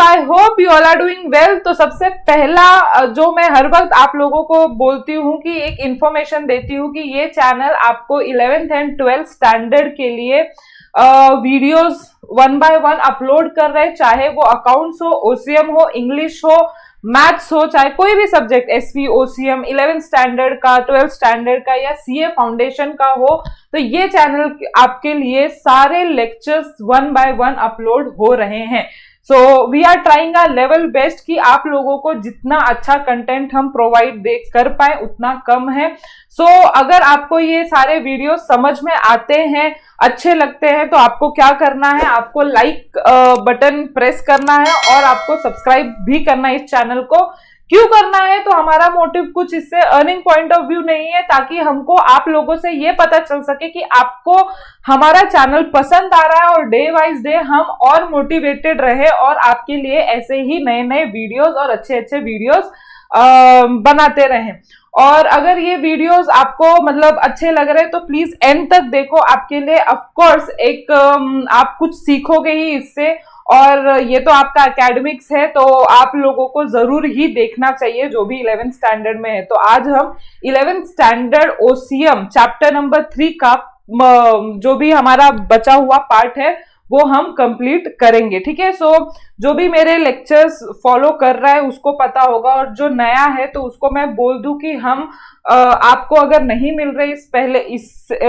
I hope you all are doing well. तो सबसे पहला जो मैं हर वक्त आप लोगों को बोलती हूँ कि एक इंफॉर्मेशन देती हूँ कि ये चैनल आपको 11th एंड 12th स्टैंडर्ड के लिए वीडियोस 1 बाय 1 अपलोड कर रहे हैं, चाहे वो अकाउंट्स हो, ओसीएम हो, इंग्लिश हो, मैथ्स हो, चाहे कोई भी subject, SV, OCM, 11th standard का, 12th स्टैंडर्ड का या सीए फाउंडेशन का हो, तो ये चैनल आपके लिए सारे लेक्चर्स 1 बाय 1 अपलोड हो रहे हैं। So we are trying our level best कि आप लोगों को जितना अच्छा कंटेंट हम प्रोवाइड कर पाए उतना कम है। सो अगर आपको ये सारे वीडियो समझ में आते हैं, अच्छे लगते हैं, तो आपको क्या करना है, आपको लाइक बटन प्रेस करना है और आपको सब्सक्राइब भी करना है इस चैनल को। क्यों करना है? तो हमारा मोटिव कुछ इससे अर्निंग पॉइंट ऑफ व्यू नहीं है, ताकि हमको आप लोगों से ये पता चल सके कि आपको हमारा चैनल पसंद आ रहा है और डे वाइज डे हम और मोटिवेटेड रहे और आपके लिए ऐसे ही नए नए वीडियोस और अच्छे अच्छे वीडियोस बनाते रहें। और अगर ये वीडियोस आपको मतलब अच्छे लग रहे हैं तो प्लीज एंड तक देखो, आपके लिए ऑफ कोर्स एक आप कुछ सीखोगे ही इससे, और ये तो आपका एकेडमिक्स है तो आप लोगों को जरूर ही देखना चाहिए जो भी 11th स्टैंडर्ड में है। तो आज हम 11th standard OCM chapter number 3 का जो भी हमारा बचा हुआ पार्ट है वो हम कंप्लीट करेंगे, ठीक है। सो जो भी मेरे लेक्चर्स फॉलो कर रहा है उसको पता होगा, और जो नया है तो उसको मैं बोल दूं कि हम आपको अगर नहीं मिल रहे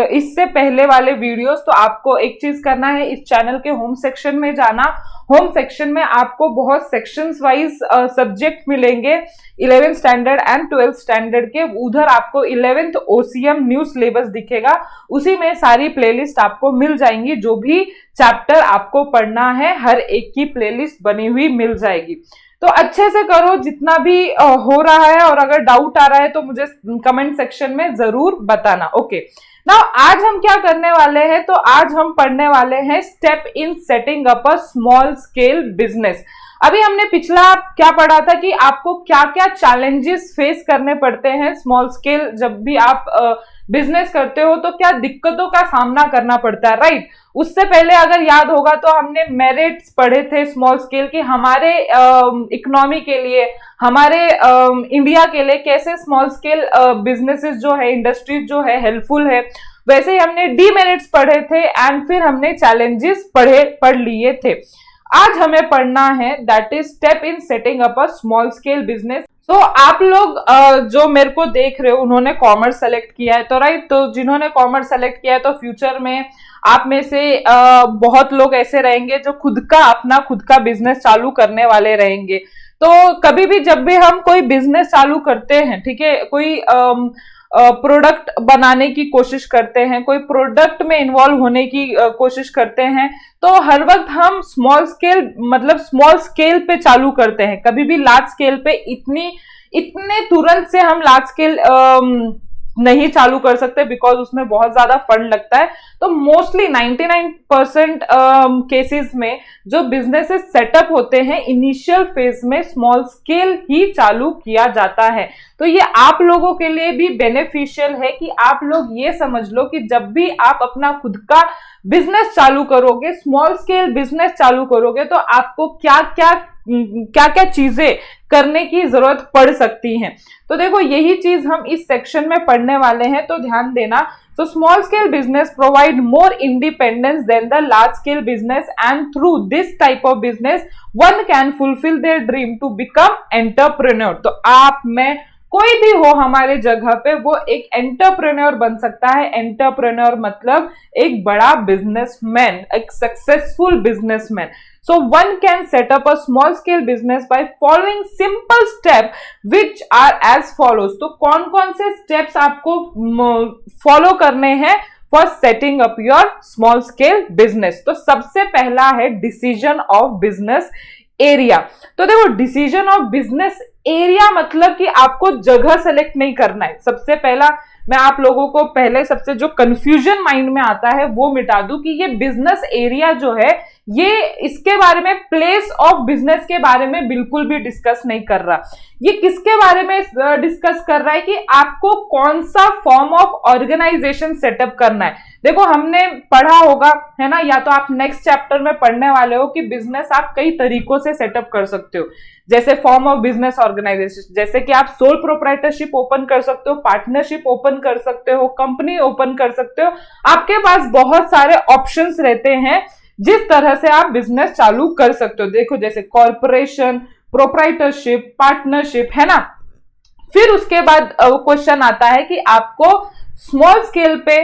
इससे पहले वाले वीडियोस, तो आपको एक चीज करना है, इस चैनल के होम सेक्शन में जाना। होम सेक्शन में आपको बहुत सेक्शंस वाइज सब्जेक्ट मिलेंगे 11th standard and 12th standard के। उधर आपको 11th ओसीएम न्यू सिलेबस दिखेगा, उसी में सारी प्लेलिस्ट आपको मिल जाएंगी। जो भी चैप्टर आपको पढ़ना है हर एक की प्लेलिस्ट बनी हुई मिल जाएगी। तो अच्छे से करो जितना भी हो रहा है, और अगर डाउट आ रहा है तो मुझे कमेंट सेक्शन में जरूर बताना। ओके, नाउ आज हम क्या करने वाले हैं? तो आज हम पढ़ने वाले हैं step in setting up a small scale business. अभी हमने पिछला क्या पढ़ा था कि आपको क्या क्या चैलेंजेस फेस करने पड़ते हैं स्मॉल स्केल, जब भी आप बिजनेस करते हो तो क्या दिक्कतों का सामना करना पड़ता है, राइट। उससे पहले अगर याद होगा तो हमने मेरिट्स पढ़े थे स्मॉल स्केल की, हमारे इकोनॉमी के लिए, हमारे इंडिया के लिए कैसे स्मॉल स्केल बिजनेसेस जो है, इंडस्ट्रीज जो है हेल्पफुल है। वैसे ही हमने डीमेरिट्स पढ़े थे एंड फिर हमने चैलेंजेस पढ़ लिए थे। आज हमें पढ़ना है that is step in setting up a small scale business. तो आप लोग जो मेरे को देख रहे हो उन्होंने कॉमर्स सेलेक्ट किया है, तो राइट, तो जिन्होंने कॉमर्स सेलेक्ट किया है तो फ्यूचर में आप में से बहुत लोग ऐसे रहेंगे जो खुद का बिजनेस चालू करने वाले रहेंगे। तो कभी भी जब भी हम कोई बिजनेस चालू करते हैं, ठीक है, कोई प्रोडक्ट बनाने की कोशिश करते हैं, कोई प्रोडक्ट में इन्वॉल्व होने की कोशिश करते हैं, तो हर वक्त हम स्मॉल स्केल पे चालू करते हैं। कभी भी लार्ज स्केल पे इतने तुरंत से हम लार्ज स्केल नहीं चालू कर सकते, बिकॉज उसमें बहुत ज्यादा फंड लगता है। तो मोस्टली 99% केसेस में जो बिजनेसेस सेटअप होते हैं इनिशियल फेज में स्मॉल स्केल ही चालू किया जाता है। तो ये आप लोगों के लिए भी बेनिफिशियल है कि आप लोग ये समझ लो कि जब भी आप अपना खुद का बिजनेस चालू करोगे, स्मॉल स्केल बिजनेस चालू करोगे, तो आपको क्या क्या चीजें करने की जरूरत पड़ सकती है। तो देखो यही चीज हम इस सेक्शन में पढ़ने वाले हैं, तो ध्यान देना। So small scale business provide more independence than the large scale business, and through this type of business one can fulfill their dream to become entrepreneur। तो आप में कोई भी हो हमारे जगह पे वो एक एंटरप्रेन्योर बन सकता है। एंटरप्रेन्योर मतलब एक बड़ा बिजनेसमैन, एक successful businessman. So one can set up a small scale business by following simple steps which are as follows। तो कौन कौन से स्टेप्स आपको फॉलो करने हैं for setting up your small scale business? तो सबसे पहला है डिसीजन ऑफ बिजनेस एरिया। तो देखो डिसीजन ऑफ बिजनेस एरिया मतलब कि आपको जगह सेलेक्ट नहीं करना है। सबसे पहला मैं आप लोगों को पहले सबसे जो कंफ्यूजन माइंड में आता है वो मिटा दूं कि ये बिजनेस एरिया जो है ये इसके बारे में, प्लेस ऑफ बिजनेस के बारे में बिल्कुल भी डिस्कस नहीं कर रहा। ये किसके बारे में डिस्कस कर रहा है कि आपको कौन सा फॉर्म ऑफ ऑर्गेनाइजेशन सेटअप करना है। देखो हमने पढ़ा होगा, है ना, या तो आप नेक्स्ट चैप्टर में पढ़ने वाले हो कि बिजनेस आप कई तरीकों से सेटअप कर सकते हो, जैसे फॉर्म ऑफ बिजनेस ऑर्गेनाइजेशन, जैसे कि आप सोल प्रोप्राइटरशिप ओपन कर सकते हो, पार्टनरशिप ओपन कर सकते हो, कंपनी ओपन कर सकते हो। आपके पास बहुत सारे ऑप्शंस रहते हैं जिस तरह से आप बिजनेस चालू कर सकते हो। देखो जैसे कॉर्पोरेशन, प्रोप्राइटरशिप, पार्टनरशिप, है ना। फिर उसके बाद क्वेश्चन आता है कि आपको स्मॉल स्केल पे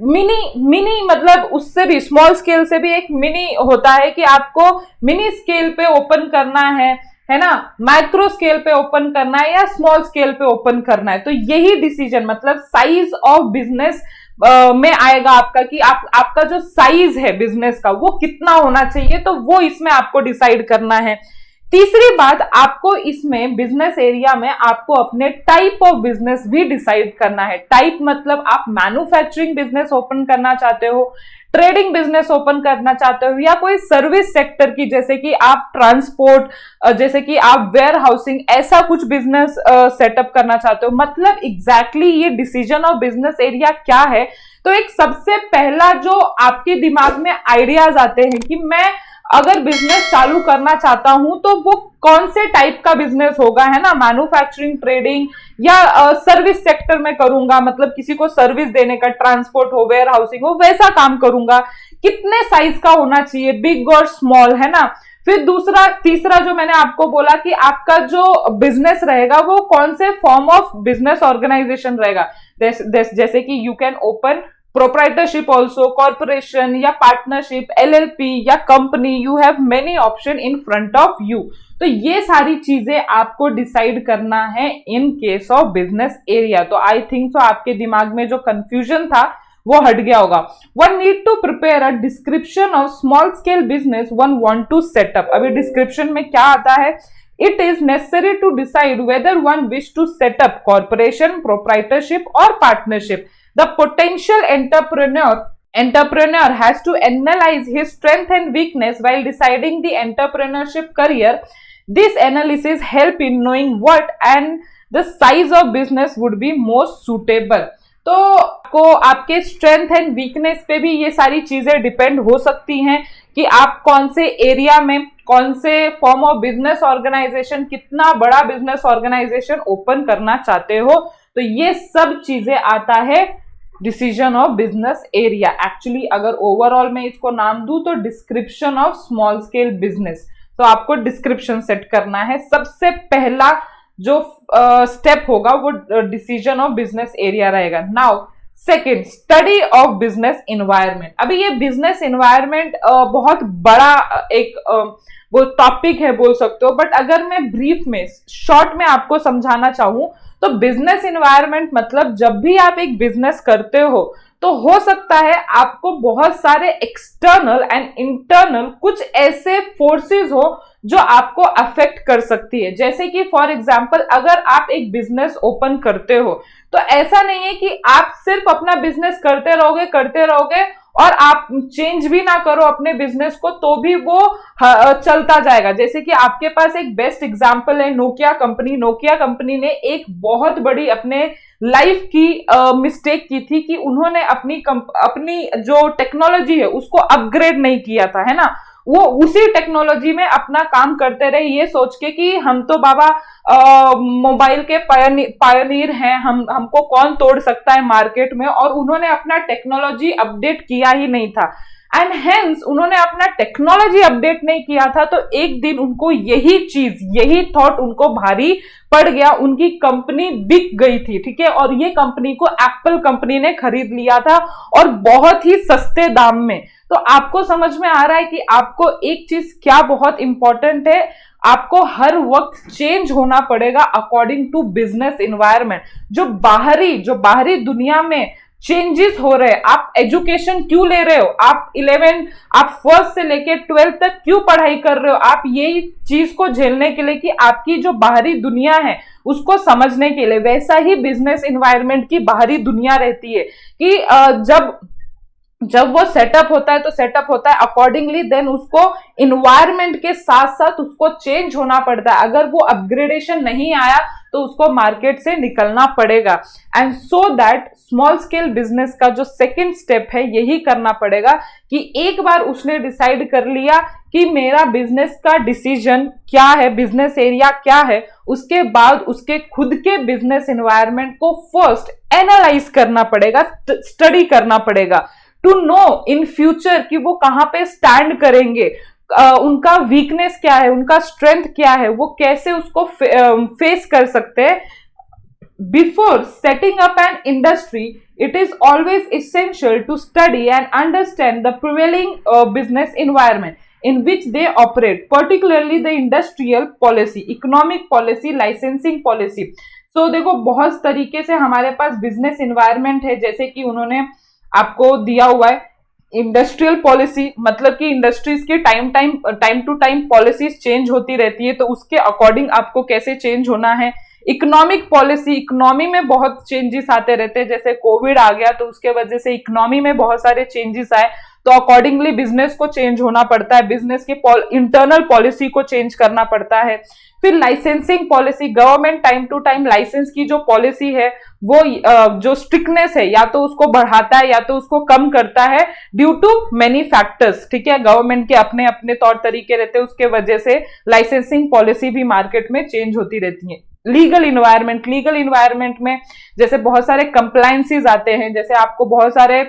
मिनी मतलब उससे भी स्मॉल स्केल से भी एक मिनी होता है कि आपको मिनी स्केल पे ओपन करना है ना, माइक्रो स्केल पे ओपन करना है या स्मॉल स्केल पे ओपन करना है। तो यही डिसीजन मतलब साइज ऑफ बिजनेस में आएगा आपका कि आपका जो साइज है बिजनेस का वो कितना होना चाहिए, तो वो इसमें आपको डिसाइड करना है। तीसरी बात, आपको इसमें बिजनेस एरिया में आपको अपने टाइप ऑफ बिजनेस भी डिसाइड करना है। टाइप मतलब आप मैन्युफैक्चरिंग बिजनेस ओपन करना चाहते हो, ट्रेडिंग बिजनेस ओपन करना चाहते हो, या कोई सर्विस सेक्टर की, जैसे कि आप ट्रांसपोर्ट, जैसे कि आप वेयर हाउसिंग, ऐसा कुछ बिजनेस सेटअप करना चाहते हो। मतलब एग्जैक्टली ये डिसीजन ऑफ बिजनेस एरिया क्या है। तो एक सबसे पहला जो आपके दिमाग में आइडियाज आते हैं कि मैं अगर बिजनेस चालू करना चाहता हूं तो वो कौन से टाइप का बिजनेस होगा, है ना, मैन्युफैक्चरिंग, ट्रेडिंग या सर्विस सेक्टर में करूंगा, मतलब किसी को सर्विस देने का, ट्रांसपोर्ट हो, वेयर हाउसिंग हो, वैसा काम करूंगा। कितने साइज का होना चाहिए, बिग और स्मॉल, है ना। फिर तीसरा जो मैंने आपको बोला कि आपका जो बिजनेस रहेगा वो कौन से फॉर्म ऑफ बिजनेस ऑर्गेनाइजेशन रहेगा, जैसे कि you can open proprietorship also, corporation या पार्टनरशिप, LLP या company, you have many option in front of you. तो ये सारी चीजें आपको डिसाइड करना है in case of business area. तो आई थिंक सो आपके दिमाग में जो कंफ्यूजन था वो हट गया होगा। One need to prepare a description of small scale business one want to setup. अभी डिस्क्रिप्शन में क्या आता है, it is necessary to decide whether one wish to setup corporation, proprietorship और partnership. The potential entrepreneur has to analyze his strength and weakness while deciding the entrepreneurship career. This analysis help in knowing what and the size of business would be most suitable. तो आपको आपके strength and weakness पे भी ये सारी चीजें depend हो सकती हैं कि आप कौन से एरिया में, कौन से फॉर्म ऑफ बिजनेस ऑर्गेनाइजेशन, कितना बड़ा बिजनेस ऑर्गेनाइजेशन ओपन करना चाहते हो। तो ये सब चीजें आता है decision of business area. Actually अगर ओवरऑल में इसको नाम दूं तो description of small scale business. तो आपको डिस्क्रिप्शन सेट करना है। सबसे पहला जो स्टेप होगा वो डिसीजन ऑफ बिजनेस एरिया रहेगा। Now second, study of business environment. अभी ये बिजनेस इन्वायरमेंट बहुत बड़ा एक वो टॉपिक है बोल सकते हो, बट अगर मैं ब्रीफ में, शॉर्ट में आपको समझाना चाहूं तो बिजनेस इन्वायरमेंट मतलब जब भी आप एक बिजनेस करते हो तो हो सकता है आपको बहुत सारे एक्सटर्नल एंड इंटरनल कुछ ऐसे फोर्सेस हो जो आपको अफेक्ट कर सकती है। जैसे कि फॉर एग्जांपल अगर आप एक बिजनेस ओपन करते हो तो ऐसा नहीं है कि आप सिर्फ अपना बिजनेस करते रहोगे और आप चेंज भी ना करो अपने बिजनेस को तो भी वो चलता जाएगा। जैसे कि आपके पास एक बेस्ट एग्जांपल है नोकिया कंपनी। नोकिया कंपनी ने एक बहुत बड़ी अपने लाइफ की मिस्टेक की थी कि उन्होंने अपनी जो टेक्नोलॉजी है उसको अपग्रेड नहीं किया था, है ना। वो उसी टेक्नोलॉजी में अपना काम करते रहे ये सोच के कि हम तो बाबा मोबाइल के पायनियर हैं, हमको कौन तोड़ सकता है मार्केट में, और उन्होंने अपना टेक्नोलॉजी अपडेट किया ही नहीं था। एंड हेंस उन्होंने अपना टेक्नोलॉजी अपडेट नहीं किया था तो एक दिन उनको यही थॉट उनको भारी पड़ गया, उनकी कंपनी बिक गई थी, ठीक है। और ये कंपनी को एप्पल कंपनी ने खरीद लिया था और बहुत ही सस्ते दाम में। तो आपको समझ में आ रहा है कि आपको एक चीज क्या बहुत इंपॉर्टेंट है, आपको हर वक्त चेंज होना पड़ेगा अकॉर्डिंग टू बिजनेस इन्वायरमेंट। जो बाहरी दुनिया में चेंजेस हो रहे हैं, आप एजुकेशन क्यों ले रहे हो, आप फर्स्ट से लेके 12th तक क्यों पढ़ाई कर रहे हो, आप यही चीज को झेलने के लिए कि आपकी जो बाहरी दुनिया है उसको समझने के लिए। वैसा ही बिजनेस इन्वायरमेंट की बाहरी दुनिया रहती है कि जब जब वो सेटअप होता है तो सेटअप होता है अकॉर्डिंगली, देन उसको इन्वायरमेंट के साथ साथ उसको चेंज होना पड़ता है। अगर वो अपग्रेडेशन नहीं आया तो उसको मार्केट से निकलना पड़ेगा। And so that small scale business का जो सेकंड स्टेप है यही करना पड़ेगा कि एक बार उसने डिसाइड कर लिया कि मेरा बिजनेस का डिसीजन क्या है, बिजनेस एरिया क्या है, उसके बाद उसके खुद के बिजनेस एनवायरनमेंट को फर्स्ट एनालाइज करना पड़ेगा, स्टडी करना पड़ेगा, टू नो इन फ्यूचर कि वो कहां पे स्टैंड करेंगे, उनका वीकनेस क्या है, उनका स्ट्रेंथ क्या है, वो कैसे उसको फेस कर सकते हैं। Before setting up an industry, it is always essential to study and understand the prevailing business environment in which they operate, particularly the industrial policy, economic policy, licensing policy. So देखो बहुत तरीके से हमारे पास business environment है, जैसे कि उन्होंने आपको दिया हुआ है इंडस्ट्रियल पॉलिसी, मतलब कि इंडस्ट्रीज की time to time policies change होती रहती है, तो उसके अकॉर्डिंग आपको कैसे चेंज होना है। इकोनॉमिक पॉलिसी, इकोनॉमी में बहुत चेंजेस आते रहते हैं, जैसे कोविड आ गया तो उसके वजह से इकोनॉमी में बहुत सारे चेंजेस आए, तो अकॉर्डिंगली बिजनेस को चेंज होना पड़ता है, बिजनेस की इंटरनल पॉलिसी को चेंज करना पड़ता है। फिर licensing policy, government time to time license की जो पॉलिसी है वो जो स्ट्रिक्टनेस है या तो उसको बढ़ाता है या तो उसको कम करता है, ड्यू टू मेनी फैक्टर्स। ठीक है, गवर्नमेंट के अपने अपने तौर तरीके रहते हैं, उसके वजह से लाइसेंसिंग पॉलिसी भी मार्केट में चेंज होती रहती है। लीगल इन्वायरमेंट में जैसे बहुत सारे कंप्लायंसेस आते हैं, जैसे आपको बहुत सारे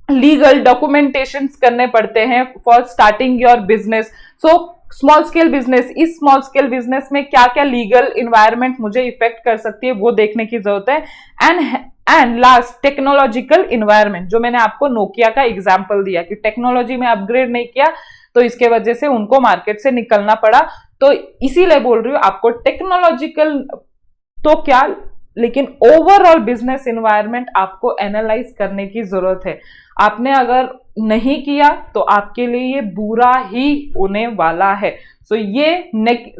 लीगल डॉक्यूमेंटेशंस करने पड़ते हैं for starting your business. So small scale business, इस स्मॉल स्केल बिजनेस में क्या क्या लीगल इन्वायरमेंट मुझे इफेक्ट कर सकती है वो देखने की जरूरत है। एंड लास्ट टेक्नोलॉजिकल इन्वायरमेंट, जो मैंने आपको नोकिया का एग्जांपल दिया कि टेक्नोलॉजी में अपग्रेड नहीं किया तो इसके वजह से उनको मार्केट से निकलना पड़ा। तो इसीलिए बोल रही हूं आपको टेक्नोलॉजिकल तो क्या, लेकिन ओवरऑल बिजनेस एनवायरनमेंट आपको एनालाइज करने की जरूरत है। आपने अगर नहीं किया तो आपके लिए ये बुरा ही होने वाला है। सो ये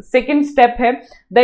सेकेंड स्टेप है, the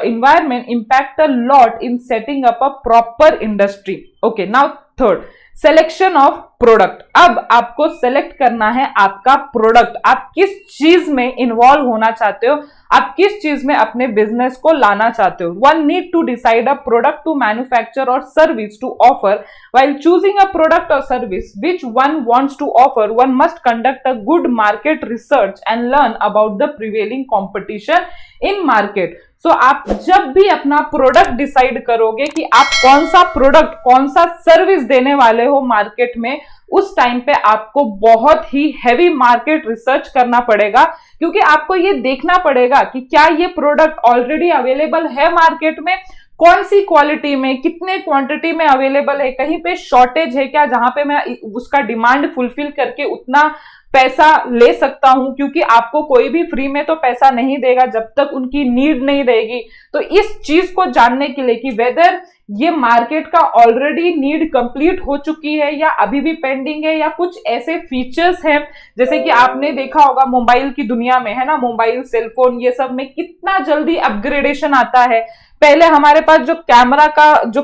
environment impact a lot in setting up a proper industry. Okay, now third, selection of product. अब आपको सेलेक्ट करना है आपका प्रोडक्ट, आप किस चीज में इन्वॉल्व होना चाहते हो, आप किस चीज में अपने बिजनेस को लाना चाहते हो। One need to decide a product to manufacture और service to offer. While choosing a product और service which one wants to offer, one must conduct a good market research and learn about the prevailing competition in market. So आप जब भी अपना product decide करोगे कि आप कौन सा प्रोडक्ट, कौन सा सर्विस देने वाले हो मार्केट में, उस टाइम पे आपको बहुत ही हैवी मार्केट रिसर्च करना पड़ेगा, क्योंकि आपको ये देखना पड़ेगा कि क्या ये प्रोडक्ट ऑलरेडी अवेलेबल है मार्केट में, कौन सी क्वालिटी में, कितने क्वांटिटी में अवेलेबल है, कहीं पे शॉर्टेज है क्या जहां पे मैं उसका डिमांड फुलफिल करके उतना पैसा ले सकता हूं, क्योंकि आपको कोई भी फ्री में तो पैसा नहीं देगा जब तक उनकी नीड नहीं रहेगी। तो इस चीज को जानने के लिए कि वेदर ये मार्केट का ऑलरेडी नीड कंप्लीट हो चुकी है या अभी भी पेंडिंग है, या कुछ ऐसे फीचर्स हैं जैसे कि आपने देखा होगा मोबाइल की दुनिया में, है ना, मोबाइल, सेलफोन, ये सब में कितना जल्दी अपग्रेडेशन आता है। पहले हमारे पास जो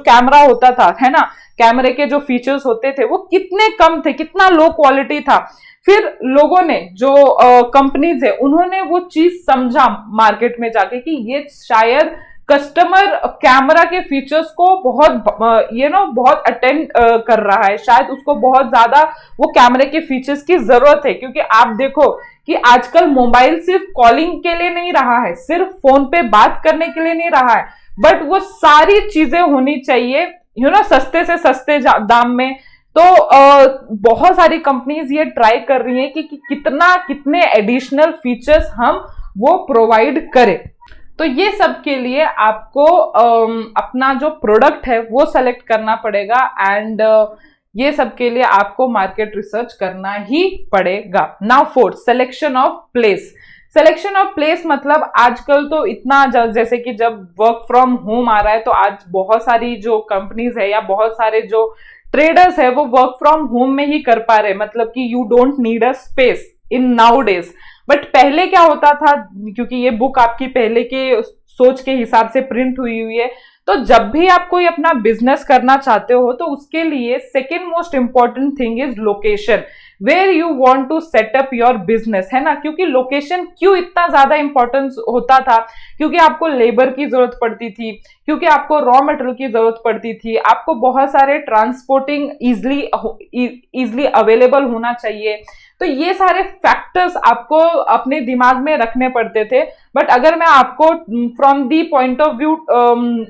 कैमरा होता था, है ना, कैमरे के जो फीचर्स होते थे वो कितने कम थे, कितना लो क्वालिटी था। फिर लोगों ने, जो कंपनीज है, उन्होंने वो चीज समझा मार्केट में जाके कि ये शायद कस्टमर कैमरा के फीचर्स को बहुत अटेंड कर रहा है, शायद उसको बहुत ज्यादा वो कैमरे के फीचर्स की जरूरत है। क्योंकि आप देखो कि आजकल मोबाइल सिर्फ कॉलिंग के लिए नहीं रहा है, सिर्फ फोन पे बात करने के लिए नहीं रहा है, बट वो सारी चीजें होनी चाहिए सस्ते से सस्ते दाम में। तो बहुत सारी कंपनीज ये ट्राई कर रही हैं कि कितने एडिशनल फीचर्स हम वो प्रोवाइड करें। तो ये सब के लिए आपको अपना जो प्रोडक्ट है वो सेलेक्ट करना पड़ेगा, एंड ये सब के लिए आपको मार्केट रिसर्च करना ही पड़ेगा। Now fourth, selection of place. Selection of place मतलब आजकल तो इतना, जैसे कि जब वर्क फ्रॉम होम आ रहा है तो आज बहुत सारी जो कंपनीज है या बहुत सारे जो ट्रेडर्स है वो वर्क फ्रॉम होम में ही कर पा रहे, मतलब कि you don't need a space in now days. But पहले क्या होता था, क्योंकि ये बुक आपकी पहले के सोच के हिसाब से प्रिंट हुई हुई है। तो जब भी आप कोई अपना बिजनेस करना चाहते हो तो उसके लिए second most important thing is location, where you want to set up your business, है ना। क्योंकि लोकेशन क्यों इतना ज्यादा इंपॉर्टेंस होता था, क्योंकि आपको लेबर की जरूरत पड़ती थी, क्योंकि आपको रॉ मटेरियल की जरूरत पड़ती थी, आपको बहुत सारे ट्रांसपोर्टिंग इजली अवेलेबल होना चाहिए। तो ये सारे फैक्टर्स आपको अपने दिमाग में रखने पड़ते थे। बट अगर मैं आपको from the point of view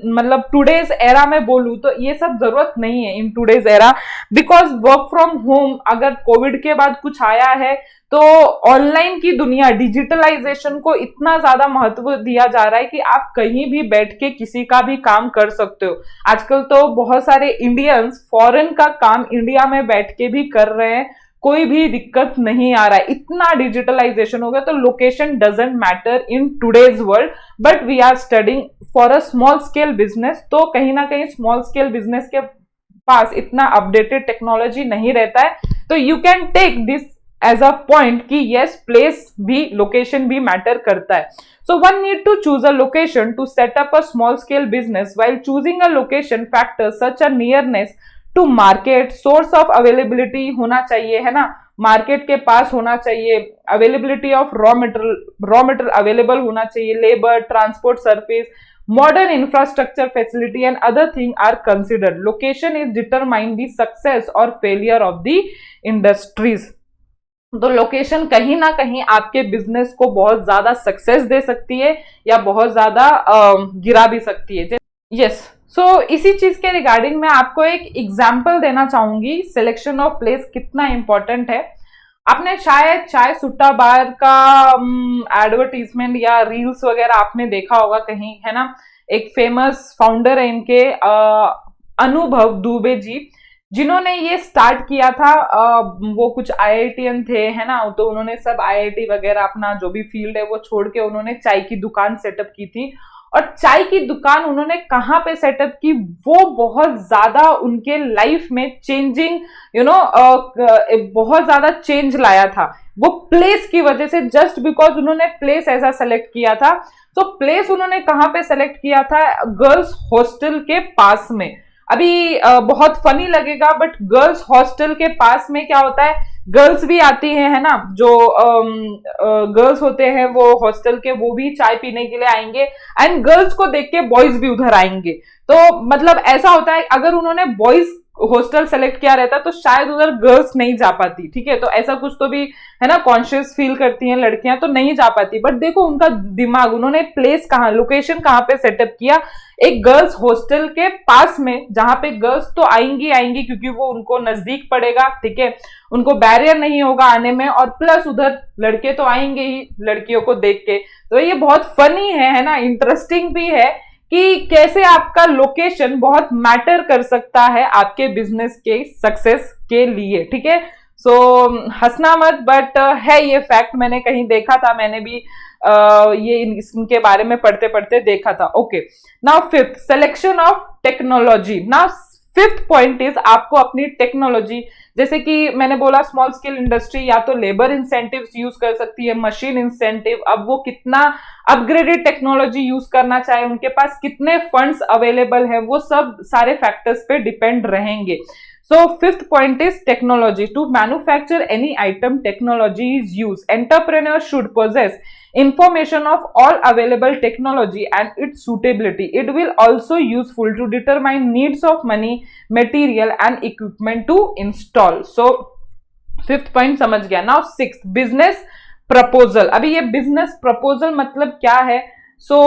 मतलब टुडेज एरा में बोलूं तो ये सब जरूरत नहीं है in today's era, because work from home अगर कोविड के बाद कुछ आया है तो ऑनलाइन की दुनिया, डिजिटलाइजेशन को इतना ज्यादा महत्व दिया जा रहा है कि आप कहीं भी बैठ के किसी का भी काम कर सकते हो। आजकल तो बहुत सारे इंडियंस फॉरेन का काम इंडिया में बैठ के भी कर रहे हैं, कोई भी दिक्कत नहीं आ रहा है, इतना डिजिटलाइजेशन हो गया। तो location doesn't matter in today's world, but we are studying for a small scale business. तो कहीं ना कहीं स्मॉल स्केल बिजनेस के पास इतना अपडेटेड टेक्नोलॉजी नहीं रहता है, तो you can take this as a point कि यस, प्लेस भी, लोकेशन भी मैटर करता है। So one need to choose a location to set up a small scale business. While choosing a location, factors such as nearness to market, source of availability होना चाहिए, है ना, market के पास होना चाहिए, availability of raw material available होना चाहिए, labour, transport service, modern infrastructure facility and other things are considered. Location is determine the success or failure of the industries. तो लोकेशन कहीं ना कहीं आपके बिजनेस को बहुत ज्यादा सक्सेस दे सकती है या बहुत ज्यादा गिरा भी सकती है। यस, सो इसी चीज के रिगार्डिंग मैं आपको एक एग्जांपल देना चाहूंगी, सिलेक्शन ऑफ प्लेस कितना इंपॉर्टेंट है। आपने शायद चाय सुट्टा बार का एडवर्टीजमेंट या रील्स वगैरह आपने देखा होगा कहीं, है ना। एक फेमस फाउंडर है इनके, अनुभव दुबे जी, जिन्होंने ये स्टार्ट किया था। वो कुछ आईआईटीएन थे, है ना, तो उन्होंने सब आईआईटी वगैरह अपना जो भी फील्ड है वो छोड़ के उन्होंने चाय की दुकान सेटअप की थी। और चाय की दुकान उन्होंने कहाँ पे सेटअप की, वो बहुत ज्यादा उनके लाइफ में चेंजिंग, बहुत ज्यादा चेंज लाया था वो प्लेस की वजह से, जस्ट बिकॉज उन्होंने प्लेस ऐसा सेलेक्ट किया था। तो प्लेस उन्होंने कहाँ पे सेलेक्ट किया था, गर्ल्स हॉस्टल के पास में। अभी बहुत फनी लगेगा, बट गर्ल्स हॉस्टल के पास में क्या होता है, गर्ल्स भी आती है ना, जो गर्ल्स होते हैं वो हॉस्टल के, वो भी चाय पीने के लिए आएंगे, एंड गर्ल्स को देख के बॉयज भी उधर आएंगे। तो मतलब ऐसा होता है, अगर उन्होंने बॉयज हॉस्टल सेलेक्ट किया रहता तो शायद उधर गर्ल्स नहीं जा पाती, ठीक है। तो ऐसा कुछ तो भी है ना, कॉन्शियस फील करती हैं लड़कियां, तो नहीं जा पाती। बट देखो उनका दिमाग, उन्होंने प्लेस कहाँ, लोकेशन कहाँ पे सेटअप किया, एक गर्ल्स हॉस्टल के पास में, जहां पे गर्ल्स तो आएंगी क्योंकि वो उनको नजदीक पड़ेगा, ठीक है, उनको बैरियर नहीं होगा आने में, और प्लस उधर लड़के तो आएंगे ही लड़कियों को देख के। तो ये बहुत फनी है ना, इंटरेस्टिंग भी है कि कैसे आपका लोकेशन बहुत मैटर कर सकता है आपके बिजनेस के सक्सेस के लिए, ठीक है। सो हंसना मत, बट है ये फैक्ट, मैंने कहीं देखा था, मैंने भी ये इनके बारे में पढ़ते पढ़ते देखा था। Okay, now fifth, selection of technology. Now fifth point is आपको अपनी टेक्नोलॉजी, जैसे कि मैंने बोला स्मॉल स्केल इंडस्ट्री या तो लेबर इंसेंटिव्स यूज कर सकती है, मशीन इंसेंटिव, अब वो कितना अपग्रेडेड टेक्नोलॉजी यूज करना चाहे, उनके पास कितने फंड्स अवेलेबल है, वो सब सारे फैक्टर्स पे डिपेंड रहेंगे। So fifth point is technology. To manufacture any item, technology is used. Entrepreneurs should possess information of all available technology and its suitability. It will also useful to determine needs of money, material and equipment to install. So fifth point समझ गया। Now sixth, business proposal. अभी ये business proposal मतलब क्या है? So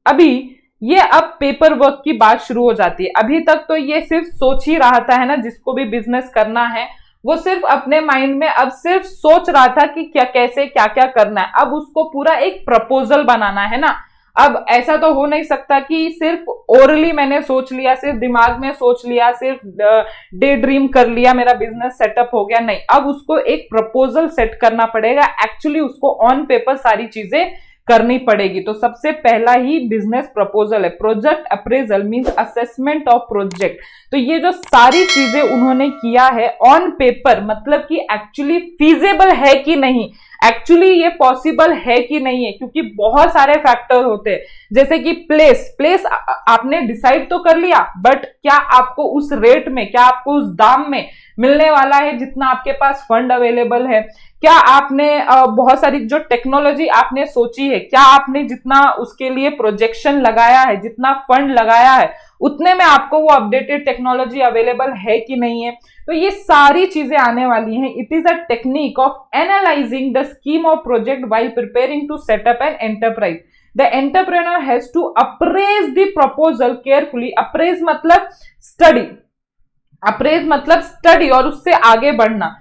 अभी ये अब पेपर वर्क की बात शुरू हो जाती है। अभी तक तो ये सिर्फ सोच ही रहा था, है ना, जिसको भी बिजनेस करना है वो सिर्फ अपने माइंड में अब सिर्फ सोच रहा था कि क्या कैसे क्या क्या करना है। अब उसको पूरा एक प्रपोजल बनाना है ना। अब ऐसा तो हो नहीं सकता कि सिर्फ ओरली मैंने सोच लिया, सिर्फ दिमाग में सोच लिया, सिर्फ डे ड्रीम कर लिया, मेरा बिजनेस सेटअप हो गया, नहीं। अब उसको एक प्रपोजल सेट करना पड़ेगा, एक्चुअली उसको ऑन पेपर सारी चीजें करनी पड़ेगी। तो सबसे पहला ही बिजनेस प्रपोजल है। Project appraisal means assessment of project. तो ये जो सारी चीजें उन्होंने किया है ऑन पेपर, मतलब कि एक्चुअली फीजेबल है कि नहीं, एक्चुअली ये पॉसिबल है कि नहीं है, क्योंकि बहुत सारे फैक्टर होते हैं। जैसे कि प्लेस आपने डिसाइड तो कर लिया, बट क्या आपको उस रेट में, क्या आपको उस दाम में मिलने वाला है जितना आपके पास फंड अवेलेबल है? क्या आपने बहुत सारी जो टेक्नोलॉजी आपने सोची है, क्या आपने जितना उसके लिए प्रोजेक्शन लगाया है, जितना फंड लगाया है, उतने में आपको वो अपडेटेड टेक्नोलॉजी अवेलेबल है कि नहीं है? तो ये सारी चीजें आने वाली हैं। It is a technique of analysing the scheme of project while preparing to set up an enterprise. The entrepreneur has to appraise the proposal carefully. Appraise मतलब स्टडी, अप्रेज मतलब स्टडी और उससे आगे बढ़ना।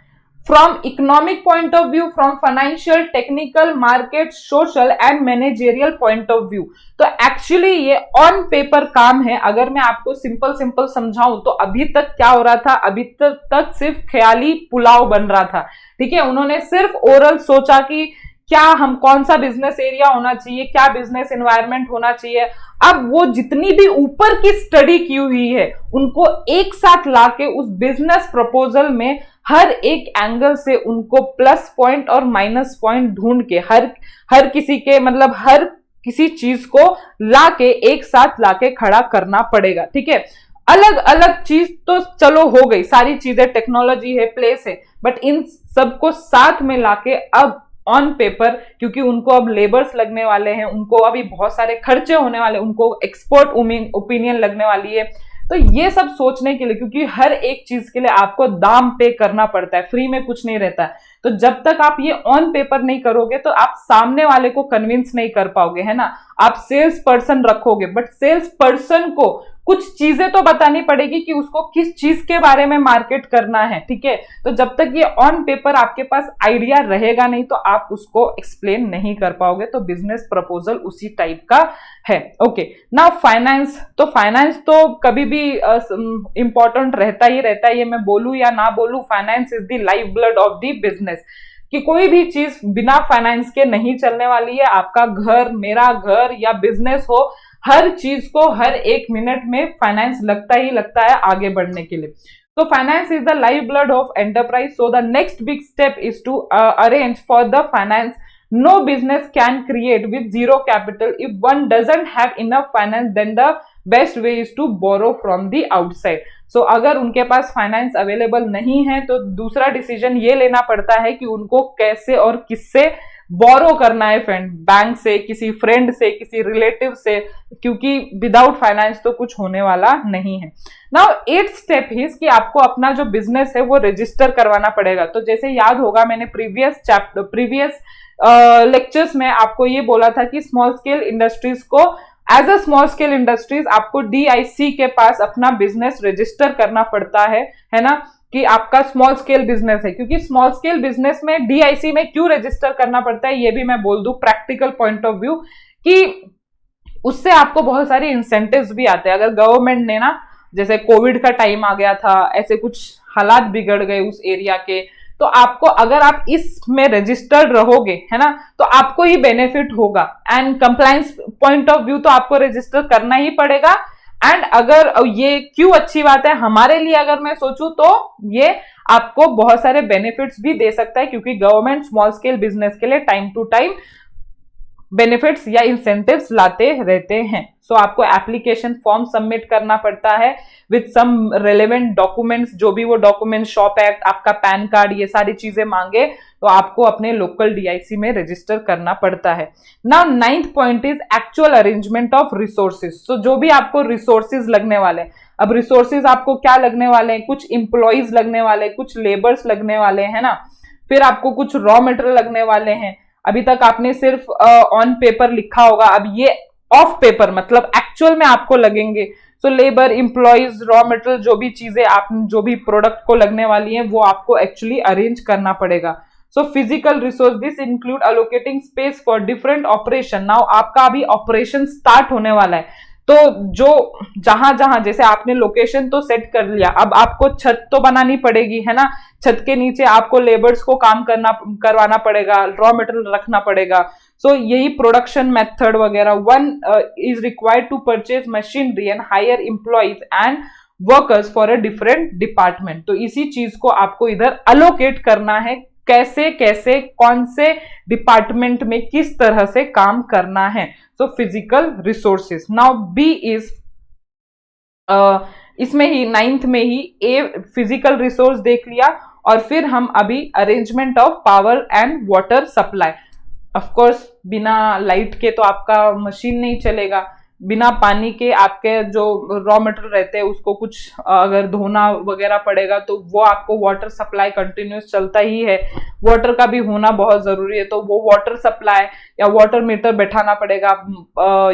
From economic point of view, from financial, technical, market, social and managerial point of view. तो actually ये on paper काम है। अगर मैं आपको सिंपल समझाऊं तो अभी तक क्या हो रहा था, अभी तक सिर्फ ख्याली पुलाव बन रहा था, ठीक है। उन्होंने सिर्फ ओरल सोचा कि क्या हम, कौन सा बिजनेस एरिया होना चाहिए, क्या बिजनेस एनवायरनमेंट होना चाहिए। अब वो जितनी भी ऊपर की स्टडी की हुई है उनको एक साथ लाके उस बिजनेस प्रपोजल में हर एक एंगल से उनको प्लस पॉइंट और माइनस पॉइंट ढूंढ के हर किसी के, मतलब हर किसी चीज को लाके एक साथ लाके खड़ा करना पड़ेगा, ठीक है। अलग अलग चीज तो चलो हो गई, सारी चीजें, टेक्नोलॉजी है, प्लेस है, बट इन सबको साथ में लाके अब ऑन पेपर, क्योंकि उनको अब लेबर्स लगने वाले हैं, उनको अभी बहुत सारे खर्चे होने वाले, उनको एक्सपर्ट ओपिनियन लगने वाली है। तो ये सब सोचने के लिए, क्योंकि हर एक चीज के लिए आपको दाम पे करना पड़ता है, फ्री में कुछ नहीं रहता है। तो जब तक आप ये ऑन पेपर नहीं करोगे तो आप सामने वाले को कन्विंस नहीं कर पाओगे, है ना। आप सेल्स पर्सन रखोगे, बट सेल्स पर्सन को कुछ चीजें तो बतानी पड़ेगी कि उसको किस चीज के बारे में मार्केट करना है, ठीक है। तो जब तक ये ऑन पेपर आपके पास आइडिया रहेगा नहीं तो आप उसको एक्सप्लेन नहीं कर पाओगे। तो बिजनेस प्रपोजल उसी टाइप का है। Okay, now finance. तो फाइनेंस तो कभी भी इंपॉर्टेंट रहता ही रहता है, ये मैं बोलूं या ना बोलूं, finance is the life blood of the business. कि कोई भी चीज बिना फाइनेंस के नहीं चलने वाली है। आपका घर, मेरा घर या बिजनेस हो, हर चीज को हर एक मिनट में फाइनेंस लगता ही लगता है आगे बढ़ने के लिए। तो finance is the life blood of enterprise. So the next big step is to arrange for the finance. No business can create with zero capital. If one doesn't have enough finance then the best way is to borrow from the outside. So अगर उनके पास finance available नहीं है तो दूसरा decision ये लेना पड़ता है कि उनको कैसे और किससे बोरो करना है, फ्रेंड, बैंक से, किसी फ्रेंड से, किसी रिलेटिव से, क्योंकि विदाउट फाइनेंस तो कुछ होने वाला नहीं है। नाउ 8th स्टेप इज कि आपको अपना जो बिजनेस है वो रजिस्टर करवाना पड़ेगा। तो जैसे याद होगा, मैंने प्रीवियस लेक्चर्स में आपको ये बोला था कि स्मॉल स्केल इंडस्ट्रीज को, as a small scale industries, आपको DIC के पास अपना बिजनेस रजिस्टर करना पड़ता है ना, कि आपका स्मॉल स्केल बिजनेस है। क्योंकि स्मॉल स्केल बिजनेस में DIC में क्यों रजिस्टर करना पड़ता है ये भी मैं बोल दूं, प्रैक्टिकल पॉइंट ऑफ व्यू, कि उससे आपको बहुत सारे इंसेंटिव्स भी आते हैं। अगर गवर्नमेंट ने ना, जैसे कोविड का टाइम आ गया था, ऐसे कुछ हालात बिगड़ गए उस एरिया के, तो आपको, अगर आप इसमें रजिस्टर्ड रहोगे, है ना, तो आपको ही बेनिफिट होगा। And compliance point of view तो आपको रजिस्टर करना ही पड़ेगा। एंड अगर ये क्यों अच्छी बात है हमारे लिए, अगर मैं सोचूं तो ये आपको बहुत सारे बेनिफिट्स भी दे सकता है, क्योंकि गवर्नमेंट स्मॉल स्केल बिजनेस के लिए टाइम टू टाइम बेनिफिट्स या इंसेंटिव्स लाते रहते हैं। सो आपको एप्लीकेशन फॉर्म सबमिट करना पड़ता है विद सम रेलेवेंट डॉक्यूमेंट्स, जो भी वो डॉक्यूमेंट, शॉप एक्ट, आपका पैन कार्ड, ये सारी चीजें मांगे तो आपको अपने लोकल DIC में रजिस्टर करना पड़ता है। Now 9th point is actual arrangement of resources. So जो भी आपको रिसोर्सेज लगने वाले हैं, अब रिसोर्सेज आपको क्या लगने वाले हैं, कुछ इंप्लॉइज लगने वाले, कुछ लेबर्स लगने वाले हैं ना, फिर आपको कुछ रॉ मटेरियल लगने वाले हैं। अभी तक आपने सिर्फ ऑन पेपर लिखा होगा, अब ये ऑफ पेपर मतलब एक्चुअल में आपको लगेंगे। So labour, employees, raw material, जो भी चीजें आप, जो भी प्रोडक्ट को लगने वाली हैं वो आपको एक्चुअली अरेंज करना पड़ेगा। So physical resource, this include allocating space for different operation. Now आपका अभी ऑपरेशन स्टार्ट होने वाला है, तो जो जहां जैसे आपने लोकेशन तो सेट कर लिया, अब आपको छत तो बनानी पड़ेगी, है ना। छत के नीचे आपको लेबर्स को काम करवाना पड़ेगा, रॉ मटेरियल रखना पड़ेगा। सो यही प्रोडक्शन मेथड वगैरह। One is required to purchase machinery and hire employees and workers for a different department. तो इसी चीज को आपको इधर अलोकेट करना है कैसे कैसे कौन से डिपार्टमेंट में किस तरह से काम करना है। So physical resources. Now B is इसमें ही 9th में ही ए फिजिकल रिसोर्स देख लिया, और फिर हम अभी arrangement of power and water supply. Of course बिना लाइट के तो आपका मशीन नहीं चलेगा, बिना पानी के आपके जो रॉ मटेरियल रहते हैं उसको कुछ अगर धोना वगैरह पड़ेगा तो वो आपको वाटर सप्लाई कंटिन्यूस चलता ही है, वाटर का भी होना बहुत जरूरी है, तो वो वाटर सप्लाई या वाटर मीटर बैठाना पड़ेगा,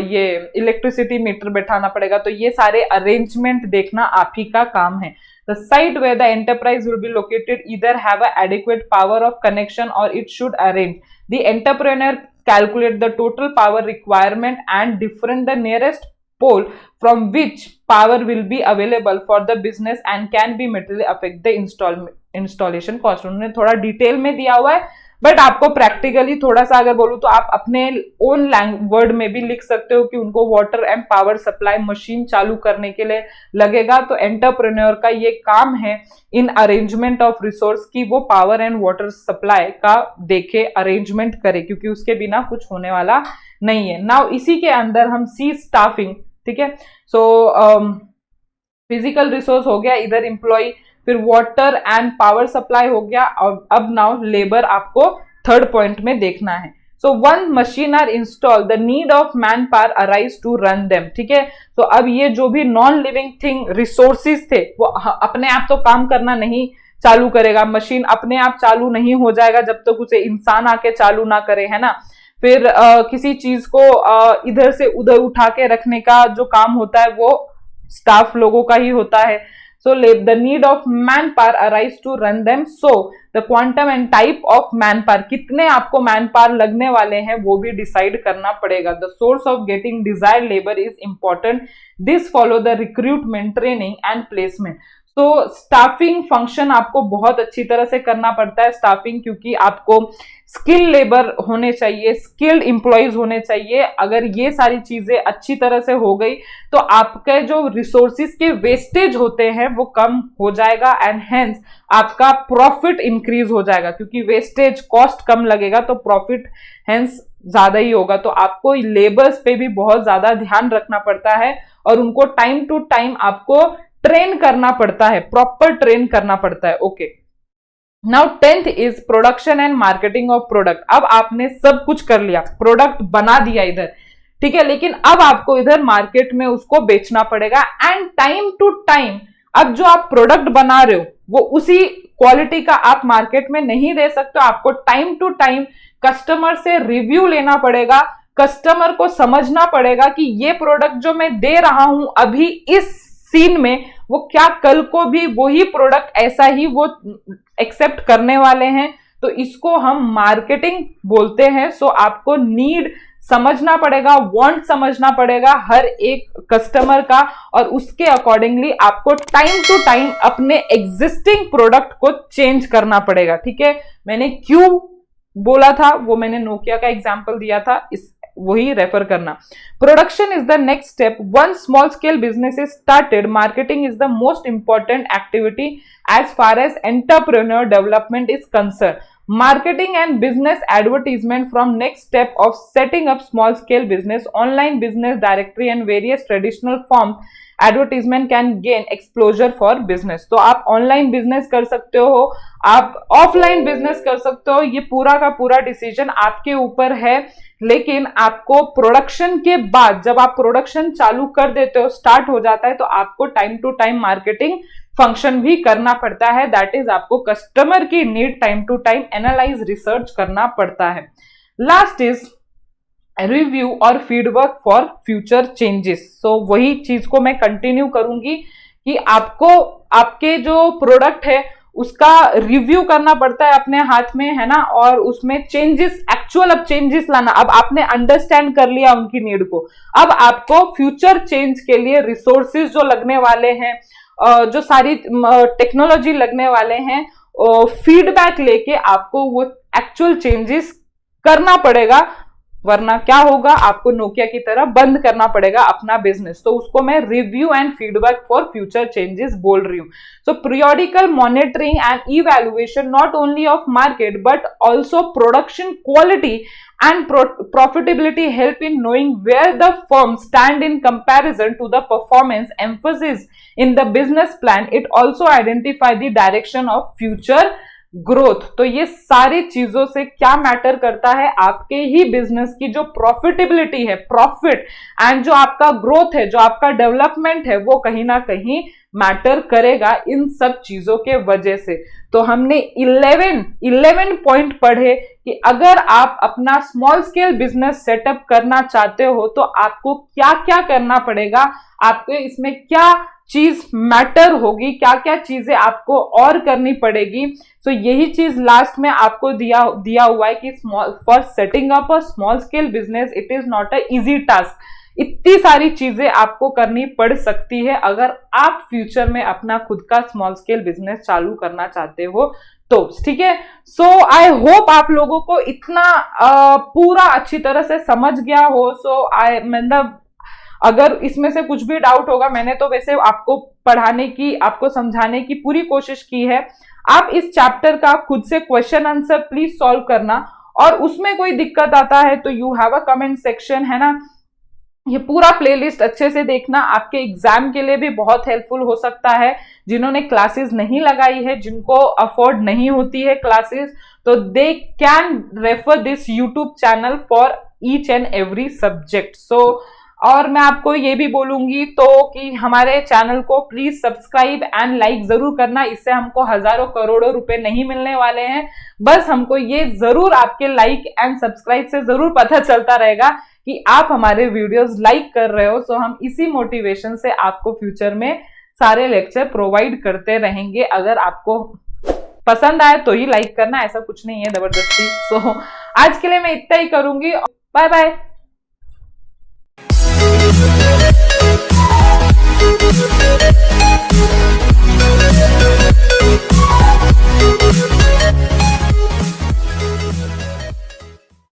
ये इलेक्ट्रिसिटी मीटर बैठाना पड़ेगा। तो ये सारे अरेंजमेंट देखना आप ही का काम है। The site where the enterprise will be located either have a adequate power of connection or it should arrange. The entrepreneur calculate the total power requirement and different the nearest pole from which power will be available for the business and can be materially affect the installation cost. उन्होंने थोड़ा detail में दिया हुआ है, but आपको practically थोड़ा सा अगर बोलूं तो आप अपने ओन वर्ड में भी लिख सकते हो कि उनको water and power supply machine चालू करने के लिए लगेगा। तो एंटरप्रेन्योर का ये काम है इन अरेंजमेंट ऑफ रिसोर्स की वो पावर एंड वाटर सप्लाई का देखे, अरेंजमेंट करे, क्योंकि उसके बिना कुछ होने वाला नहीं है। नाउ इसी के अंदर हम सी स्टाफिंग, ठीक है। सो फिजिकल रिसोर्स हो गया, इधर एम्प्लॉय, फिर वाटर एंड पावर सप्लाई हो गया, और अब नाउ लेबर आपको थर्ड पॉइंट में देखना है। So one machine are install, the need of man power arise to run them, ठीक है। तो अब ये जो भी नॉन लिविंग थिंग रिसोर्सिस थे वो अपने आप तो काम करना नहीं चालू करेगा, मशीन अपने आप चालू नहीं हो जाएगा जब तक उसे इंसान आके चालू ना करे, है ना। फिर किसी चीज को इधर से उधर उठा के रखने का जो काम होता है वो स्टाफ लोगों का ही होता है। So the need of manpower arise to run them. So the quantum and type of manpower, कितने आपको manpower लगने वाले हैं वो भी डिसाइड करना पड़ेगा। The source of getting desired labor is important. This follow the recruitment, training and placement. तो स्टाफिंग फंक्शन आपको बहुत अच्छी तरह से करना पड़ता है स्टाफिंग, क्योंकि आपको स्किल लेबर होने चाहिए, स्किल्ड इंप्लॉइज होने चाहिए। अगर ये सारी चीजें अच्छी तरह से हो गई तो आपके जो रिसोर्सेज के वेस्टेज होते हैं वो कम हो जाएगा, एंड हेंस आपका प्रॉफिट इंक्रीज हो जाएगा, क्योंकि वेस्टेज कॉस्ट कम लगेगा तो प्रॉफिट हेंस ज्यादा ही होगा। तो आपको लेबर्स पे भी बहुत ज्यादा ध्यान रखना पड़ता है, और उनको टाइम टू टाइम आपको ट्रेन करना पड़ता है, प्रॉपर ट्रेन करना पड़ता है। Okay, now 10th is production and marketing of product. अब आपने सब कुछ कर लिया, प्रोडक्ट बना दिया इधर, ठीक है, लेकिन अब आपको इधर मार्केट में उसको बेचना पड़ेगा, एंड टाइम टू टाइम अब जो आप प्रोडक्ट बना रहे हो वो उसी क्वालिटी का आप मार्केट में नहीं दे सकते। आपको टाइम टू टाइम कस्टमर से रिव्यू लेना पड़ेगा, कस्टमर को समझना पड़ेगा कि ये प्रोडक्ट जो मैं दे रहा हूं अभी इस सीन में वो क्या कल को भी वही प्रोडक्ट ऐसा ही वो एक्सेप्ट करने वाले हैं। तो इसको हम मार्केटिंग बोलते हैं। सो आपको नीड समझना पड़ेगा, वांट समझना पड़ेगा हर एक कस्टमर का, और उसके अकॉर्डिंगली आपको टाइम टू टाइम अपने एग्जिस्टिंग प्रोडक्ट को चेंज करना पड़ेगा, ठीक है। मैंने क्यों बोला था वो मैंने नोकिया का एग्जांपल दिया था, इस वही रेफर करना। Production is the next step. One small scale business is started, marketing is the most important activity as far as entrepreneur development is concern. Marketing and business advertisement from next step of setting up small scale business, online business directory and various traditional forms advertisement can gain exposure for business। तो आप online business कर सकते हो, आप offline business कर सकते हो, ये पूरा का पूरा डिसीजन आपके ऊपर है। लेकिन आपको प्रोडक्शन के बाद जब आप प्रोडक्शन चालू कर देते हो, स्टार्ट हो जाता है, तो आपको time to time marketing function भी करना पड़ता है। दैट इज आपको कस्टमर की need time to time analyse research करना पड़ता है। लास्ट इज रिव्यू और feedback for future changes. So वही चीज को मैं कंटिन्यू करूंगी कि आपको आपके जो प्रोडक्ट है उसका रिव्यू करना पड़ता है अपने हाथ में, है ना, और उसमें चेंजेस, एक्चुअल अब चेंजेस लाना। अब आपने अंडरस्टैंड कर लिया उनकी नीड को, अब आपको फ्यूचर चेंज के लिए रिसोर्सेज जो लगने वाले हैं, जो सारी टेक्नोलॉजी लगने वाले हैं, फीडबैक लेके आपको वो एक्चुअल चेंजेस करना पड़ेगा वरना क्या होगा, आपको नोकिया की तरह बंद करना पड़ेगा अपना बिजनेस। तो उसको मैं review and feedback for future changes बोल रही हूँ। So periodical monitoring and evaluation not only of market but also production quality and profitability help in knowing where the firm stand in comparison to the performance emphasis in the business plan. It also identify the direction of future growth. तो ये सारी चीजों से क्या matter करता है, आपके ही business की जो प्रॉफिटेबिलिटी है, प्रॉफिट एंड जो आपका ग्रोथ है, जो आपका डेवलपमेंट है, वो कहीं ना कहीं मैटर करेगा इन सब चीजों के वजह से। तो हमने 11 पॉइंट पढ़े कि अगर आप अपना स्मॉल स्केल बिजनेस सेटअप करना चाहते हो तो आपको क्या क्या करना पड़ेगा, आपको इसमें क्या चीज मैटर होगी, क्या क्या चीजें आपको और करनी पड़ेगी। तो यही चीज लास्ट में आपको दिया हुआ है कि for setting up a small scale business it is not a easy task. इतनी सारी चीजें आपको करनी पड़ सकती है अगर आप फ्यूचर में अपना खुद का स्मॉल स्केल बिजनेस चालू करना चाहते हो तो, ठीक है। सो आई होप आप लोगों को इतना पूरा अच्छी तरह से समझ गया हो। सो मतलब अगर इसमें से कुछ भी डाउट होगा, मैंने तो वैसे आपको पढ़ाने की, आपको समझाने की पूरी कोशिश की है। आप इस चैप्टर का खुद से क्वेश्चन आंसर प्लीज सॉल्व करना, और उसमें कोई दिक्कत आता है तो you have a comment section, है ना। ये पूरा प्लेलिस्ट अच्छे से देखना, आपके एग्जाम के लिए भी बहुत हेल्पफुल हो सकता है। जिन्होंने क्लासेस नहीं लगाई है, जिनको अफोर्ड नहीं होती है क्लासेस, तो they can refer this YouTube channel for each and every subject. So और मैं आपको ये भी बोलूंगी तो कि हमारे चैनल को प्लीज सब्सक्राइब एंड लाइक जरूर करना। इससे हमको हजारों करोड़ों रुपए नहीं मिलने वाले हैं, बस हमको ये जरूर आपके लाइक एंड सब्सक्राइब से जरूर पता चलता रहेगा कि आप हमारे वीडियोस लाइक कर रहे हो। सो हम इसी मोटिवेशन से आपको फ्यूचर में सारे लेक्चर प्रोवाइड करते रहेंगे। अगर आपको पसंद आए तो ही लाइक करना, ऐसा कुछ नहीं है जबरदस्ती। सो आज के लिए मैं इतना ही करूंगी। Bye bye.